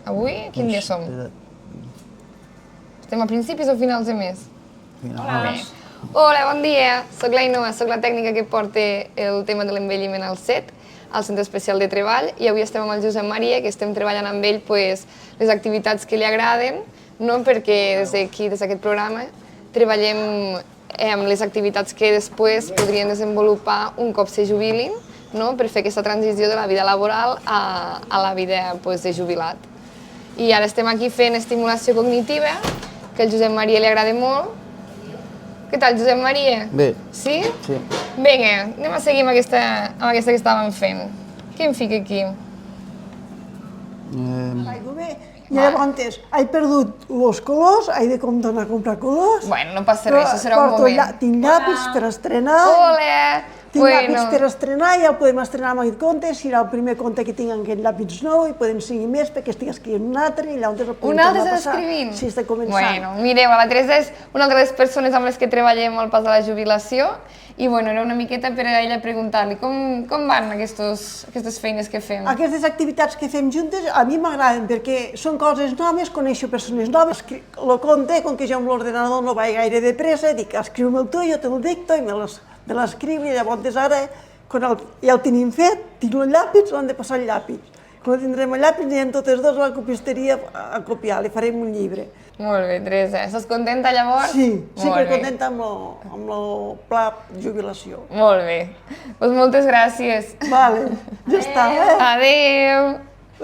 Avui, quin dia som? Estem a principis o finals de mes? Finals. Hola, bon dia. Soc l'Ainoa, soc la tècnica que porta el tema de l'envelliment al CET, al Centre Especial de Treball, i avui estem amb el Josep Maria, que estem treballant amb ell les activitats que li agraden, perquè des d'aquest programa, treballem amb les activitats que després podrien desenvolupar un cop se jubilin, per fer aquesta transició de la vida laboral a la vida de jubilat. I ara estem aquí fent estimulació cognitiva, que al Josep Maria li agrada molt. Què tal, Josep Maria? Bé. Sí? Sí. Vinga, anem a seguir amb aquesta que estàvem fent. Què em fica aquí? I llavors, he perdut els colors, he de tornar a comprar colors. Bueno, no passa res, això serà un moment. Tinc llapis per estrenar. Hola! Tinc llapis per estrenar, ja el podem estrenar amb aquest conte, serà el primer conte que tinc amb aquest llapis nou i podem seguir més perquè estic escrivint un altre i llavors el podem Un altre tornar a estàs passar. escrivint? Sí, està començant. Bueno, mireu, la Teresa és una de les persones amb les que treballem al pas de la jubilació i era una miqueta per a ella preguntar-li com van aquestes feines que fem. Aquestes activitats que fem juntes a mi m'agraden perquè són coses noves, coneixo persones noves. El conte, com que jo amb l'ordenador no vaig gaire de pressa, dic, escriu-me el tu, jo te el dicto i me l'escriu i llavors ara, quan ja el tenim fet, tinc el llapis, l'han de passar el llapis. Quan tindrem el llapis, anirem totes dues a la copisteria a copiar, li farem un llibre. Molt bé, Teresa. Estàs contenta llavors? Sí, supercontenta amb el pla jubilació. Molt bé. Doncs moltes gràcies. Vale, ja està. Adéu.